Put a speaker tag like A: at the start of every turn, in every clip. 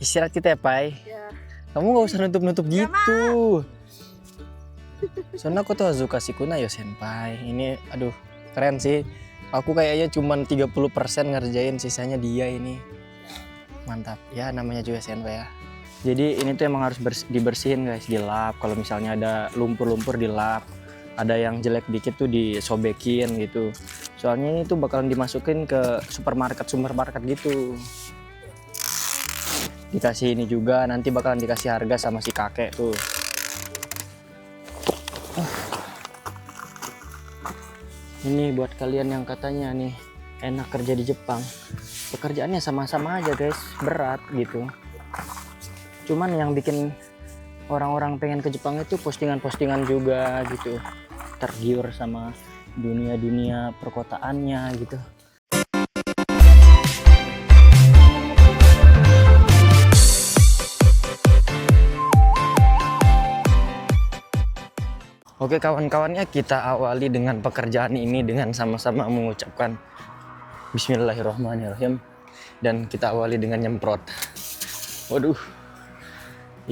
A: Istirahat kita ya, Pai.
B: Ya.
A: Kamu nggak usah nutup-nutup
B: Nggak
A: gitu. Soalnya aku tuh Azuka Shikuna ya, Senpai. Ini aduh, keren sih. Aku kayaknya cuman 30% ngerjain, sisanya dia ini. Mantap. Ya namanya juga Senpai ya. Jadi ini tuh emang harus dibersihin guys, dilap. Kalau misalnya ada lumpur-lumpur dilap. Ada yang jelek dikit tuh disobekin gitu. Soalnya ini tuh bakalan dimasukin ke supermarket gitu. Dikasih ini juga, nanti bakalan dikasih harga sama si kakek tuh. Ini buat kalian yang katanya nih enak kerja di Jepang. Pekerjaannya sama-sama aja guys, berat gitu. Cuman yang bikin orang-orang pengen ke Jepang itu postingan-postingan juga gitu. Tergiur sama dunia-dunia perkotaannya gitu. Oke kawan-kawannya, kita awali dengan pekerjaan ini dengan sama-sama mengucapkan Bismillahirrahmanirrahim. Dan kita awali dengan nyemprot. Waduh,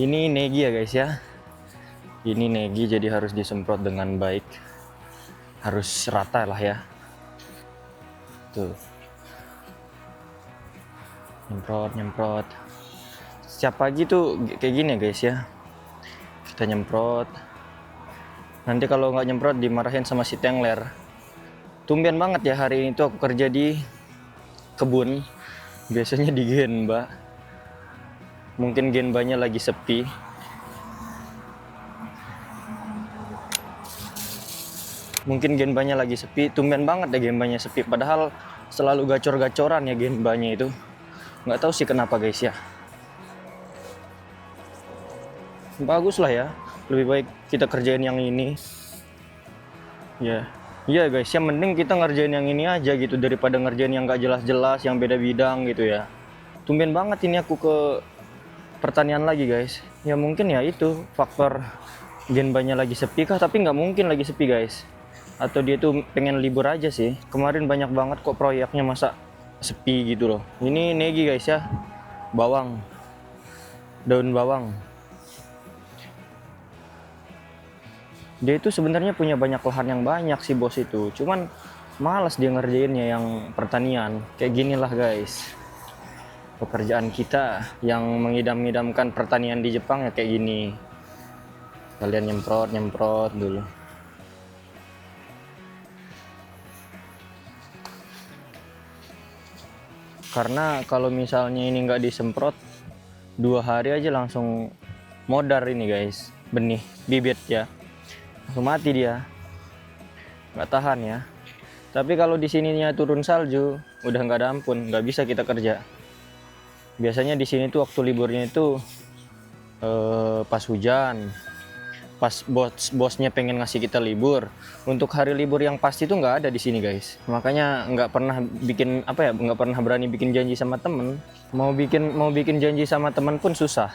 A: ini negi ya guys ya. Ini negi jadi harus disemprot dengan baik. Harus rata lah ya. Tuh. Nyemprot. Setiap pagi tuh kayak gini ya guys ya. Kita nyemprot. Nanti kalau nggak nyemprot dimarahin sama si Tengler. Tumben banget ya hari ini tuh aku kerja di kebun. Biasanya di Genba. Mungkin Genbanya lagi sepi. Tumben banget deh Genbanya sepi. Padahal selalu gacor-gacoran ya Genbanya itu. Nggak tahu sih kenapa guys ya. Bagus lah ya. Lebih baik kita kerjain yang ini. Ya. Iya guys, yang mending kita ngerjain yang ini aja gitu daripada ngerjain yang gak jelas-jelas, yang beda bidang gitu ya. Tumben banget ini aku ke pertanian lagi guys. Ya mungkin ya itu faktor Genbanya lagi sepi kah, tapi nggak mungkin lagi sepi guys. Atau dia tuh pengen libur aja sih. Kemarin banyak banget kok proyeknya, masa sepi gitu loh. Ini negi guys ya. Bawang. Daun bawang. Dia itu sebenarnya punya banyak lahan yang banyak sih bos itu. Cuman malas dia ngerjainnya yang pertanian. Kayak gini lah guys. Pekerjaan kita yang mengidam-idamkan pertanian di Jepang ya kayak gini. Kalian nyemprot dulu. Karena kalau misalnya ini nggak disemprot 2 hari aja langsung modar ini guys. Benih, bibit ya. Langsung mati dia. Nggak tahan ya. Tapi kalau di sininya turun salju, udah nggak ada ampun, nggak bisa kita kerja. Biasanya di sini tuh waktu liburnya itu pas hujan, pas bosnya pengen ngasih kita libur. Untuk hari libur yang pasti tuh nggak ada di sini guys. Makanya nggak pernah bikin nggak pernah berani bikin janji sama temen. Mau bikin janji sama temen pun susah.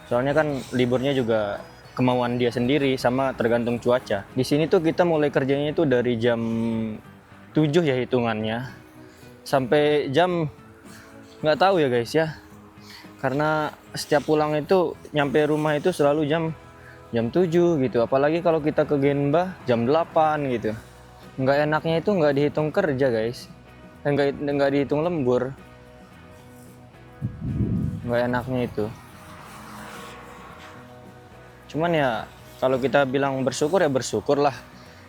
A: Soalnya kan liburnya juga kemauan dia sendiri sama tergantung cuaca. Di sini tuh kita mulai kerjanya itu dari jam 7 ya hitungannya. Sampai jam nggak tahu ya guys ya. Karena setiap pulang itu nyampe rumah itu selalu jam 7 gitu. Apalagi kalau kita ke Genba jam 8 gitu. Nggak enaknya itu nggak dihitung kerja guys. Nggak dihitung lembur. Nggak enaknya itu. Cuman ya kalau kita bilang bersyukur ya bersyukurlah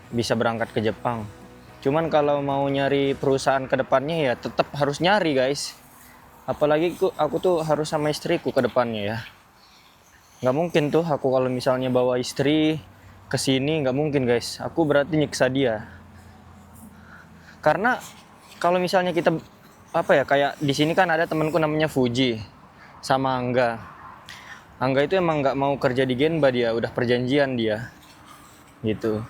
A: bisa berangkat ke Jepang. Cuman kalau mau nyari perusahaan ke depannya ya tetap harus nyari guys. Apalagi aku tuh harus sama istriku ke depannya ya. Nggak mungkin tuh aku kalau misalnya bawa istri ke sini, nggak mungkin guys. Aku berarti nyiksa dia. Karena kalau misalnya kita kayak di sini kan ada temanku namanya Fuji sama Angga. Angga itu emang nggak mau kerja di Genba, dia udah perjanjian dia gitu.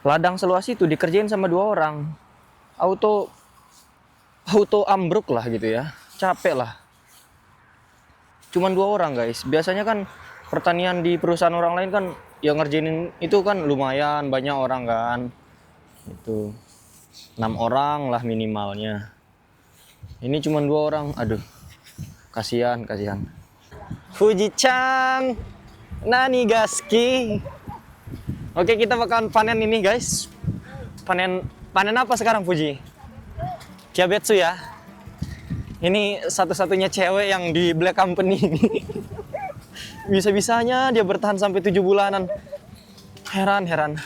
A: Ladang seluas itu dikerjain sama 2 orang, auto ambruk lah gitu ya, capek lah. Cuman 2 orang guys. Biasanya kan pertanian di perusahaan orang lain kan yang ngerjainin itu kan lumayan banyak orang kan, itu 6 orang lah minimalnya. Ini cuman 2 orang, aduh Kasihan. Fuji-chan, nani gaski. Oke, kita bakalan panen ini guys. Panen apa sekarang Fuji? Kyabetsu ya. Ini satu-satunya cewek yang di Black Company ini. Bisa-bisanya dia bertahan sampai 7 bulanan. Heran.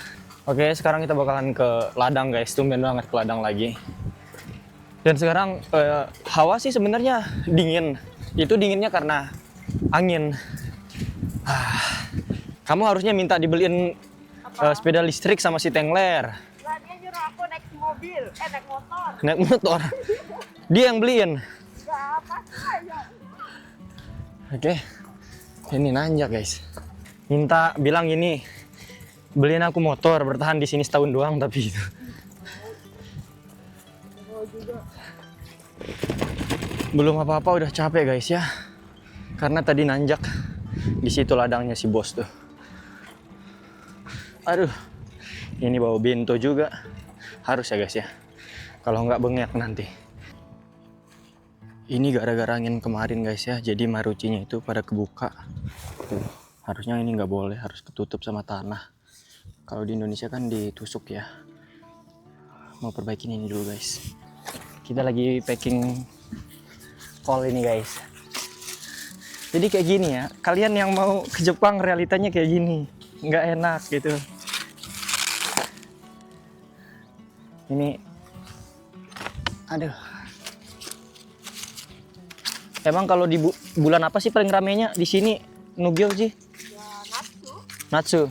A: Oke, sekarang kita bakalan ke ladang guys. Tumben banget ke ladang lagi. Dan sekarang hawa sih sebenarnya dingin. Itu dinginnya karena angin. Kamu harusnya minta dibeliin sepeda listrik sama si Tengler.
B: Lah, dia nyuruh aku naik mobil, naik motor.
A: Naik motor. Dia yang beliin.
B: Gak apa saya.
A: Oke. Ini nanjak guys. Bilang gini, beliin aku motor, bertahan di sini setahun doang tapi itu. Belum apa-apa udah capek guys ya. Karena tadi nanjak di situ ladangnya si bos tuh. Aduh. Ini bawa bento juga. Harus ya guys ya. Kalau nggak bengek nanti. Ini gara-gara angin kemarin guys ya. Jadi marucinya itu pada kebuka. Tuh. Harusnya ini nggak boleh, harus ketutup sama tanah. Kalau di Indonesia kan ditusuk ya. Mau perbaikin ini dulu guys. Kita lagi packing kol ini guys. Jadi kayak gini ya. Kalian yang mau ke Jepang realitanya kayak gini. Nggak enak gitu. Ini, aduh. Emang kalau di bulan apa sih paling ramenya di sini Nugyo sih?
B: Ya, Natsu.
A: Natsu.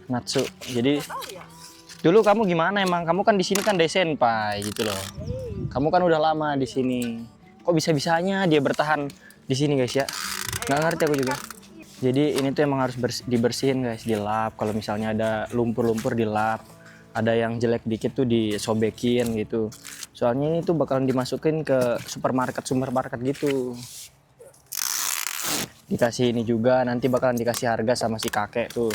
A: Natsu. Jadi dulu kamu gimana emang? Kamu kan di sini kan senpai gitu loh. Kamu kan udah lama di sini. Kok bisa-bisanya dia bertahan di sini guys ya? Nggak ngerti aku juga. Jadi ini tuh emang harus dibersihin guys, dilap. Kalau misalnya ada lumpur-lumpur dilap, ada yang jelek dikit tuh disobekin gitu. Soalnya ini tuh bakalan dimasukin ke supermarket gitu. Dikasih ini juga, nanti bakalan dikasih harga sama si kakek tuh.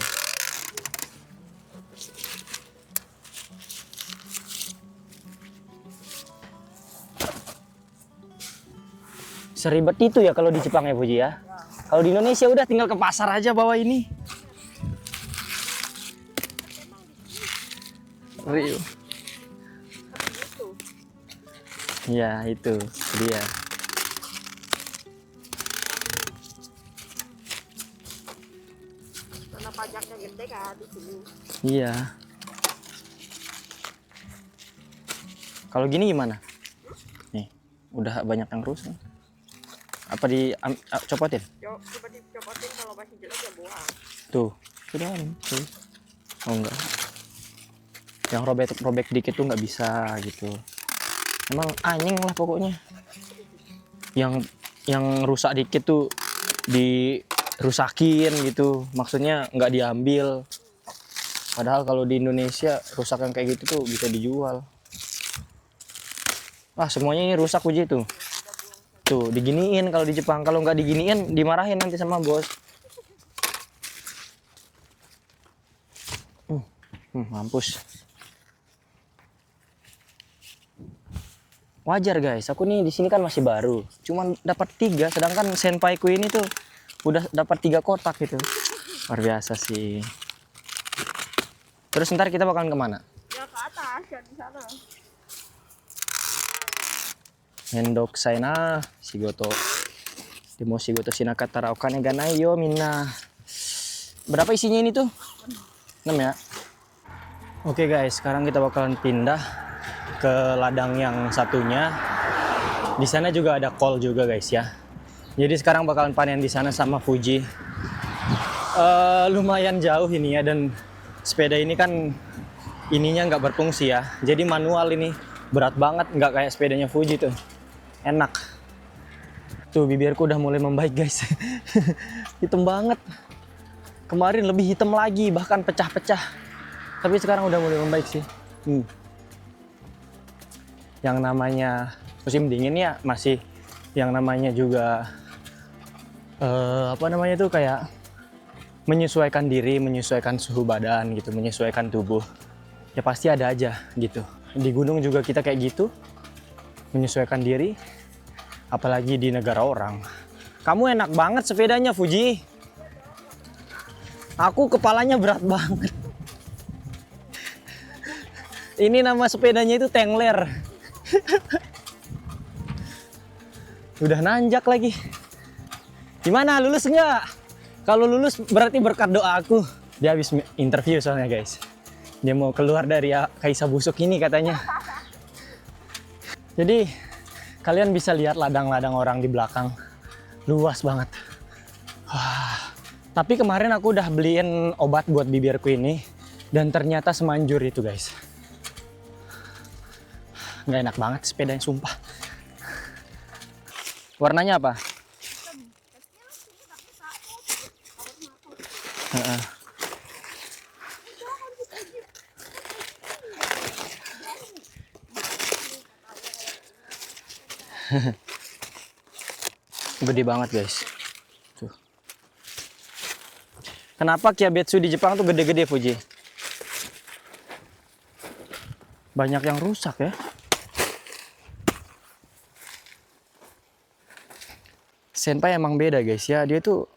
A: Seribet itu ya kalau di Jepang ya Fuji ya. Kalau di Indonesia udah tinggal ke pasar aja bawa ini. Rio. Ya itu dia.
B: Karena pajaknya gede kan di sini.
A: Iya. Kalau gini gimana? Nih, udah banyak yang rusak. Apa copotin?
B: Coba dicopotin, kalau masih jelek ya buang.
A: Tuh, sudah tuh. Oh enggak. Yang robek dikit tuh nggak bisa gitu. Emang anjing lah pokoknya. Yang rusak dikit tuh dirusakin gitu. Maksudnya nggak diambil. Padahal kalau di Indonesia rusak yang kayak gitu tuh bisa dijual. Wah, semuanya ini rusak Uji tuh. Tuh, diginiin kalau di Jepang. Kalau nggak diginiin, dimarahin nanti sama bos. Mampus. Wajar guys, aku nih di sini kan masih baru. Cuman dapat 3, sedangkan senpaiku ini tuh udah dapat 3 kotak gitu. Luar biasa sih. Terus ntar kita bakalan kemana?
B: Ya ke atas, ya di sana.
A: Mendok na shigoto. Demo shigoto shinakatta ra okane ga nai yo minna. Berapa isinya ini tuh? 6 ya? Oke guys, sekarang kita bakalan pindah ke ladang yang satunya. Di sana juga ada kol juga guys ya. Jadi sekarang bakalan panen di sana sama Fuji. Lumayan jauh ini ya, dan sepeda ini kan ininya nggak berfungsi ya. Jadi manual ini, berat banget, nggak kayak sepedanya Fuji tuh. Enak. Tuh bibirku udah mulai membaik guys. Hitam banget. Kemarin lebih hitam lagi, bahkan pecah-pecah. Tapi sekarang udah mulai membaik sih. Yang namanya musim dingin ya masih, yang namanya juga apa namanya tuh kayak menyesuaikan diri, menyesuaikan suhu badan gitu, menyesuaikan tubuh. Ya pasti ada aja gitu. Di gunung juga kita kayak gitu, menyesuaikan diri, apalagi di negara orang. Kamu enak banget sepedanya, Fuji. Aku kepalanya berat banget. Ini nama sepedanya itu Tengler. Udah nanjak lagi. Gimana, lulus nggak? Kalau lulus berarti berkat doa aku. Dia habis interview soalnya guys. Dia mau keluar dari Kaisa Busuk ini katanya. Jadi kalian bisa lihat ladang-ladang orang di belakang. Luas banget. Wah. Tapi kemarin aku udah beliin obat buat bibirku ini. Dan ternyata semanjur itu guys. Nggak enak banget sepedanya, sumpah. Warnanya apa? Gede banget guys. Tuh. Kenapa Kyabetsu di Jepang tuh gede-gede, Fuji? Banyak yang rusak ya. Senpai emang beda guys ya. Dia tuh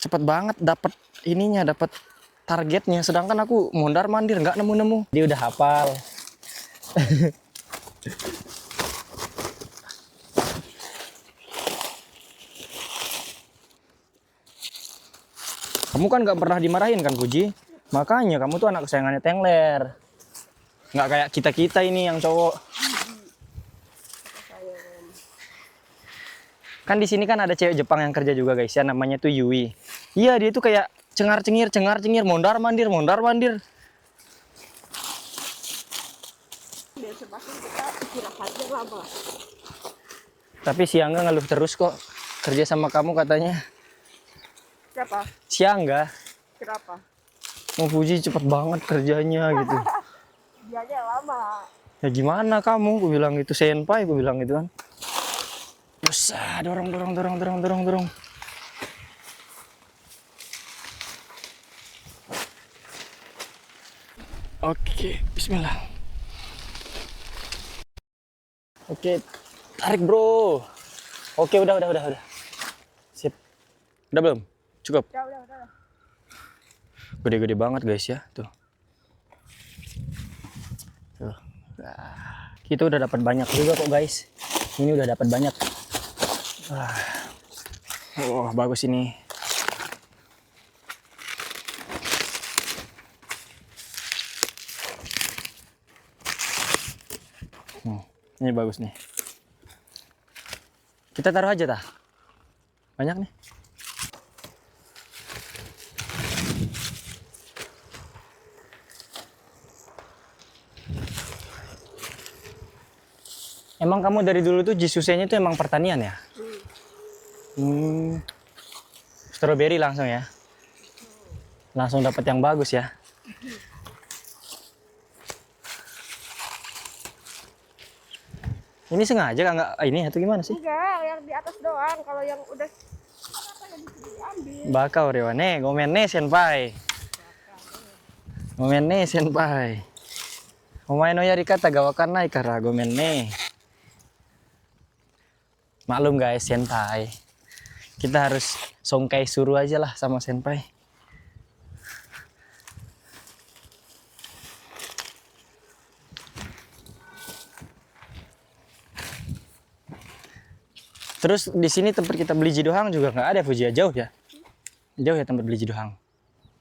A: cepet banget dapat ininya, dapat targetnya. Sedangkan aku mondar-mandir nggak nemu-nemu. Dia udah hafal. Kamu kan nggak pernah dimarahin kan, Fuji? Makanya kamu tuh anak kesayangannya Tengler. Nggak kayak kita-kita ini yang cowok. Kan di sini kan ada cewek Jepang yang kerja juga guys ya, namanya tuh Yui. Iya, dia tuh kayak cengar-cengir, mondar-mandir, mondar-mandir.
B: Biasa pasti kita istirahatnya lama.
A: Tapi Siangga ngeluh terus kok. Kerja sama kamu katanya.
B: Siapa?
A: Siangga.
B: Kenapa?
A: Mau Fuji cepet banget kerjanya gitu.
B: Dianya lama.
A: Ya gimana kamu? Aku bilang itu senpai, aku bilang gitu kan. Usah, dorong. Oke, bismillah. Oke, tarik bro. Oke, udah. Sip. Udah belum? Cukup?
B: Udah.
A: Gede-gede banget guys ya, tuh. Tuh. Nah, kita udah dapat banyak juga kok guys. Ini udah dapat banyak. Oh, bagus ini. Ini bagus nih. Kita taruh aja tah. Banyak nih. Emang kamu dari dulu tuh jisusenya tuh emang pertanian ya? Strawberry langsung ya? Langsung dapat yang bagus ya? Ini sengaja nggak ini atau gimana sih?
B: Enggak, yang di atas doang. Kalau yang udah apa yang bisa diambil?
A: Bakau rewa ne, gomen ne senpai. Gomen ne senpai. Omae no yarikata ga wakanai kara gomen ne. Maklum guys, senpai. Kita harus songkai suruh aja lah sama senpai. Terus di sini tempat kita beli jidohang juga nggak ada, Fuji, jauh ya? Jauh ya tempat beli jidohang?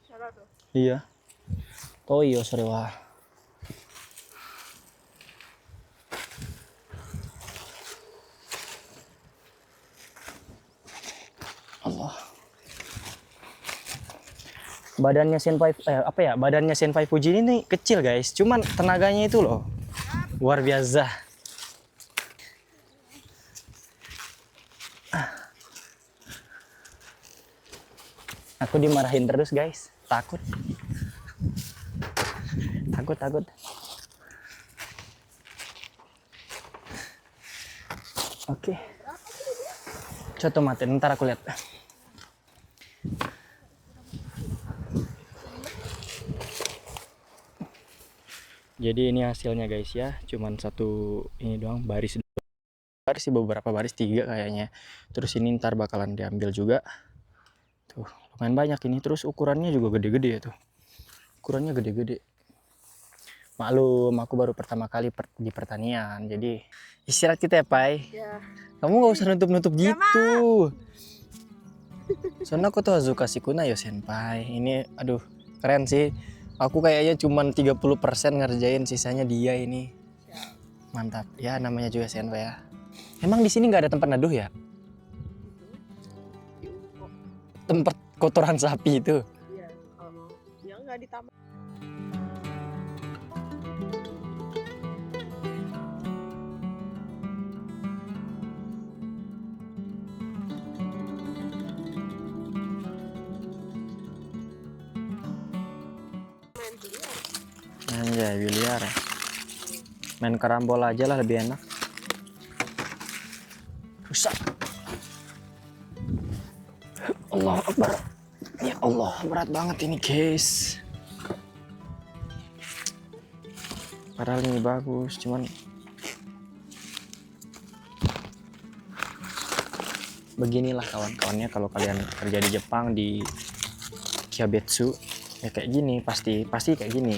B: Salah tuh.
A: Iya. Oh iya, sore wah. Allah. Badannya senpai badannya senpai Fuji ini kecil guys, cuman tenaganya itu loh luar biasa. Aku dimarahin terus guys, takut. Oke. Coba mati, ntar aku lihat. Jadi ini hasilnya guys ya, cuman satu ini doang, baris sih, beberapa baris, 3 kayaknya. Terus ini ntar bakalan diambil juga. Tuh, lumayan banyak ini. Terus ukurannya juga gede-gede ya tuh. Ukurannya gede-gede. Maklum, aku baru pertama kali di pertanian. Jadi istirahat kita ya, Pai.
B: Ya.
A: Kamu nggak usah nutup-nutup
B: Gak
A: gitu. Soalnya aku tuh Azuka Shikuna yo senpai. Ini aduh, keren sih. Aku kayaknya cuman 30% ngerjain, sisanya dia ini. Mantap. Ya namanya juga senpai ya. Emang di sini nggak ada tempat neduh ya? Tempat kotoran sapi itu.
B: Iya, kalau yang nggak ditambah. Main biliar.
A: Anjay, biliar ya. Main karambol aja lah, lebih enak. Rusak. Allah Akbar. Ya Allah, berat banget ini guys. Padahal ini bagus, cuman beginilah kawan-kawannya kalau kalian kerja di Jepang di Kyabetsu ya kayak gini, pasti kayak gini.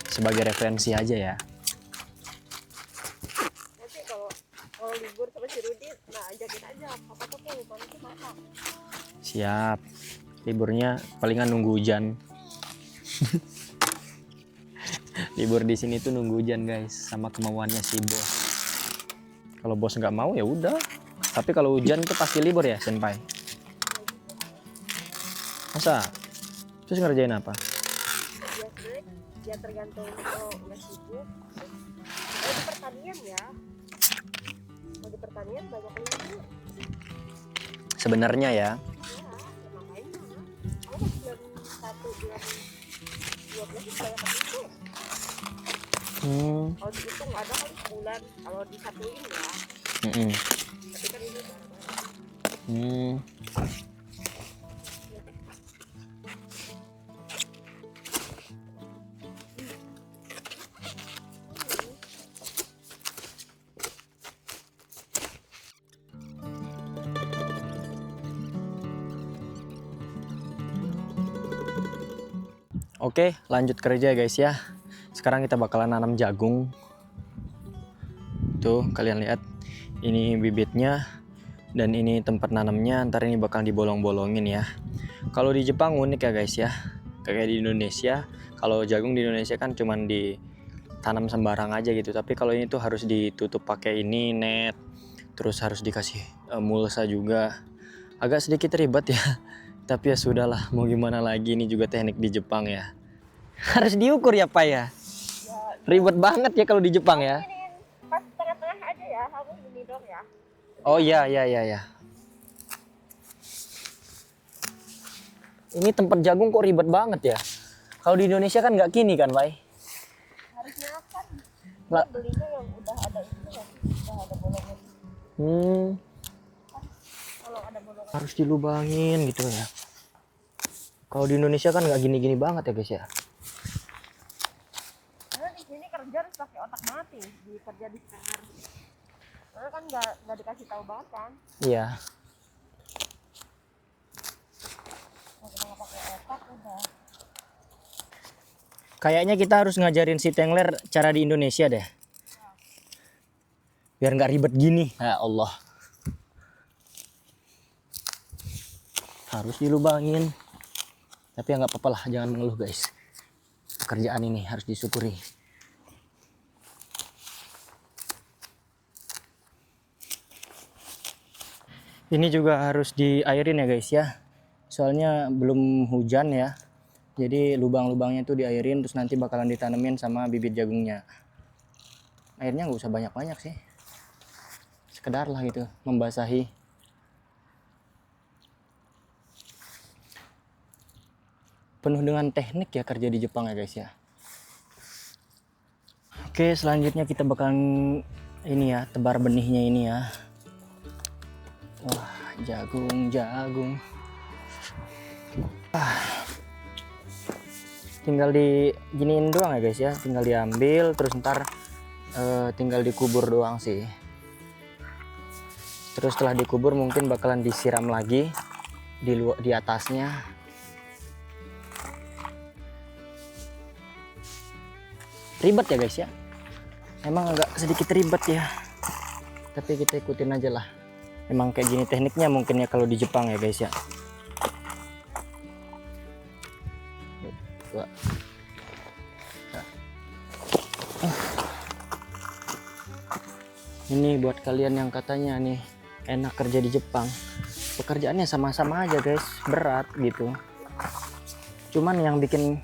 A: Sebagai referensi aja ya.
B: Nanti kalau libur sama si Rudi, nah ajakin aja. Papa tuh nanti masak.
A: Siap. Liburnya palingan nunggu hujan. Libur di sini tuh nunggu hujan guys, sama kemauannya si bos. Kalau bos nggak mau ya udah. Tapi kalau hujan tuh pasti libur ya, senpai. Masa? Terus ngerjain apa?
B: Ya sebenarnya ya tergantung kalau nggak sibuk. Kalau di pertanian ya. Kalau di pertanian banyak libur.
A: Sebenarnya ya.
B: Ya makanya. Aku pas bulan 1, bulan 12 itu banyak libur. Kalau dihitung ada kali sebulan. Kalau disatuin ya. Tapi kan ini
A: Oke, lanjut kerja guys ya. Sekarang kita bakalan nanam jagung. Tuh, kalian lihat. Ini bibitnya dan ini tempat nanamnya. Ntar ini bakal dibolong-bolongin ya. Kalau di Jepang unik ya guys ya. Kayak di Indonesia, kalau jagung di Indonesia kan cuman ditanam sembarang aja gitu. Tapi kalau ini tuh harus ditutup pakai ini net. Terus harus dikasih mulsa juga. Agak sedikit ribet ya. Tapi ya sudahlah, mau gimana lagi, ini juga teknik di Jepang ya. Harus diukur ya Pak ya. Ribet banget ya kalau di Jepang ya.
B: pas tengah-tengah aja ya, kamu gini dong ya.
A: Oh iya. Ini tempat jagung kok ribet banget ya. Kalau di Indonesia kan nggak gini kan, Pak?
B: Harusnya kan
A: Lah.
B: belinya yang udah ada itu ya, udah ada bolongan. Kalau ada bolongan
A: Harus dilubangin gitu ya. Kalau di Indonesia kan nggak gini-gini banget ya guys ya.
B: karena di sini kerja harus pakai otak mati, di kerja di scanner. Karena kan nggak dikasih tahu banget kan.
A: Iya.
B: Kalau kita nggak pakai otak udah.
A: Kayaknya kita harus ngajarin si Tengler cara di Indonesia deh. Biar nggak ribet gini. Ya Allah. Harus dilubangin. Tapi ya nggak apa-apa lah, jangan mengeluh guys. Pekerjaan ini harus disyukuri. Ini juga harus diairin ya guys ya. Soalnya belum hujan ya. Jadi lubang-lubangnya tuh diairin, terus nanti bakalan ditanemin sama bibit jagungnya. Airnya nggak usah banyak-banyak sih. Sekedar lah gitu, membasahi. Penuh dengan teknik ya kerja di Jepang ya guys ya. Oke, selanjutnya kita bakalan ini ya, tebar benihnya ini ya. Wah, jagung. tinggal di giniin doang ya guys ya, tinggal diambil terus ntar tinggal dikubur doang sih. Terus setelah dikubur mungkin bakalan disiram lagi di atasnya. Ribet ya guys ya, emang agak sedikit ribet ya, tapi kita ikutin aja lah. Emang kayak gini tekniknya mungkin ya kalau di Jepang ya guys ya. Ini buat kalian yang katanya nih enak kerja di Jepang, pekerjaannya sama-sama aja guys, berat gitu. Cuman yang bikin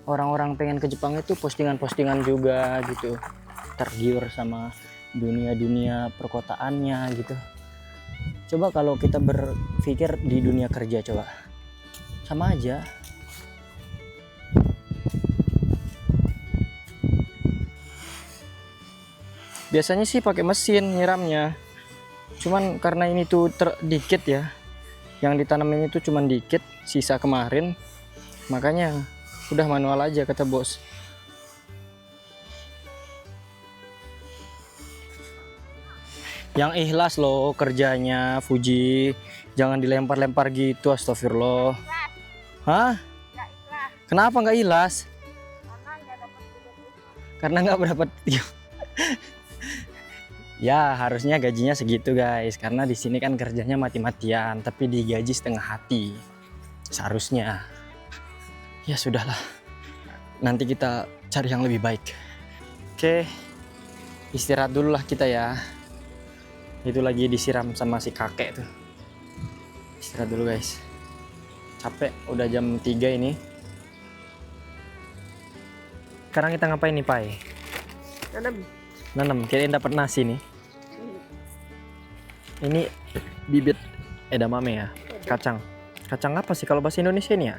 A: orang-orang pengen ke Jepang itu postingan-postingan juga gitu, tergiur sama dunia-dunia perkotaannya gitu. Coba kalau kita berpikir di dunia kerja, coba sama aja. Biasanya sih pakai mesin nyiramnya, cuman karena ini tuh dikit ya, yang ditanamin itu cuman dikit, sisa kemarin, makanya udah manual aja kata bos. Yang ikhlas loh kerjanya Fuji, jangan dilempar-lempar gitu, astagfirullah. Hah?
B: Nggak ikhlas,
A: Kenapa nggak ikhlas?
B: karena nggak dapat 35.
A: Karena nggak berdapat. Ya harusnya gajinya segitu guys, karena di sini kan kerjanya mati-matian, tapi digaji setengah hati seharusnya. Ya sudahlah, nanti kita cari yang lebih baik. Oke, istirahat dulu lah kita ya. Itu lagi disiram sama si kakek tuh. Istirahat dulu guys, capek, udah jam 3 ini. Sekarang kita ngapain nih Pai? Nanam, kirain dapat nasi nih. Ini bibit edamame ya, kacang. Kacang apa sih kalau bahasa Indonesia ini ya?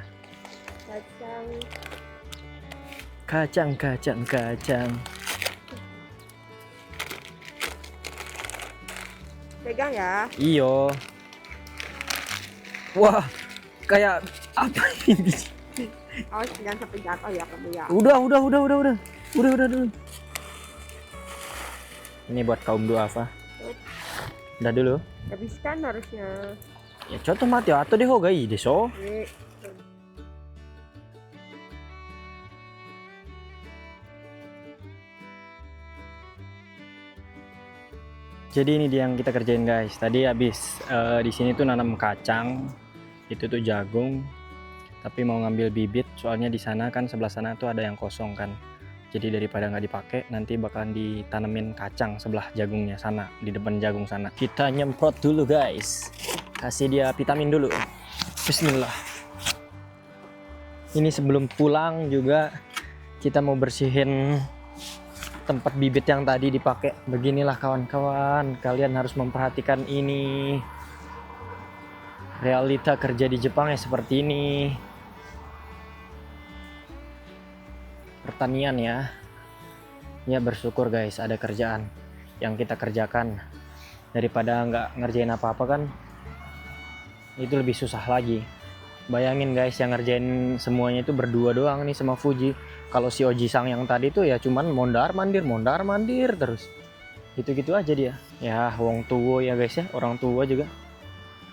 A: Kacang.
B: Pegang ya.
A: Iyo. Wah, kayak apa ini?
B: Awas jangan sampai jatuh ya kamu ya.
A: Udah. Ini buat kaum duafa. Udah dulu.
B: Habiskan harusnya.
A: Ya, contoh mati atau deh hoga ii desu. Jadi ini dia yang kita kerjain guys. Tadi habis di sini tuh nanam kacang, itu tuh jagung. Tapi mau ngambil bibit, soalnya di sana kan sebelah sana tuh ada yang kosong kan. Jadi daripada nggak dipakai, nanti bakalan ditanemin kacang sebelah jagungnya sana, di depan jagung sana. Kita nyemprot dulu guys, kasih dia vitamin dulu. Bismillah. Ini sebelum pulang juga kita mau bersihin tempat bibit yang tadi dipakai. Beginilah kawan-kawan, kalian harus memperhatikan ini. Realita kerja di Jepang ya seperti ini. Pertanian ya. Ya bersyukur guys ada kerjaan yang kita kerjakan. Daripada nggak ngerjain apa-apa kan, itu lebih susah lagi. Bayangin guys, yang ngerjain semuanya itu berdua doang nih sama Fuji. Kalau si Oji-sang yang tadi tuh ya cuman mondar mandir terus. Gitu-gitu aja dia. Ya wong tua ya guys ya, orang tua juga.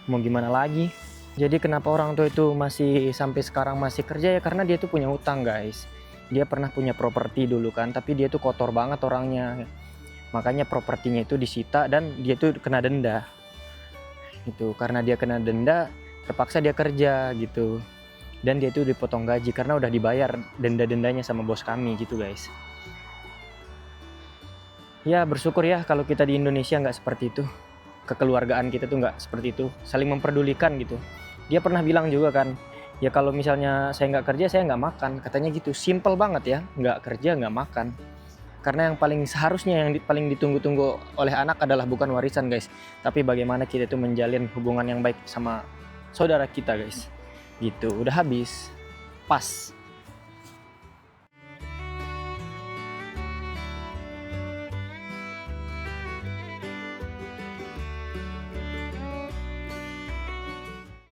A: Mau gimana lagi? Jadi kenapa orang tua itu masih sampai sekarang masih kerja ya, karena dia tuh punya utang guys. Dia pernah punya properti dulu kan, tapi dia tuh kotor banget orangnya. Makanya propertinya itu disita dan dia tuh kena denda. Itu karena dia kena denda, terpaksa dia kerja gitu. Dan dia tuh dipotong gaji karena udah dibayar denda-dendanya sama bos kami gitu guys. Ya bersyukur ya kalau kita di Indonesia nggak seperti itu. Kekeluargaan kita tuh nggak seperti itu, saling memperdulikan gitu. Dia pernah bilang juga kan, ya kalau misalnya saya nggak kerja saya nggak makan, katanya gitu. Simple banget ya, nggak kerja nggak makan. Karena yang paling seharusnya yang paling ditunggu-tunggu oleh anak adalah bukan warisan guys, tapi bagaimana kita itu menjalin hubungan yang baik sama saudara kita guys. Gitu, udah habis. Pas.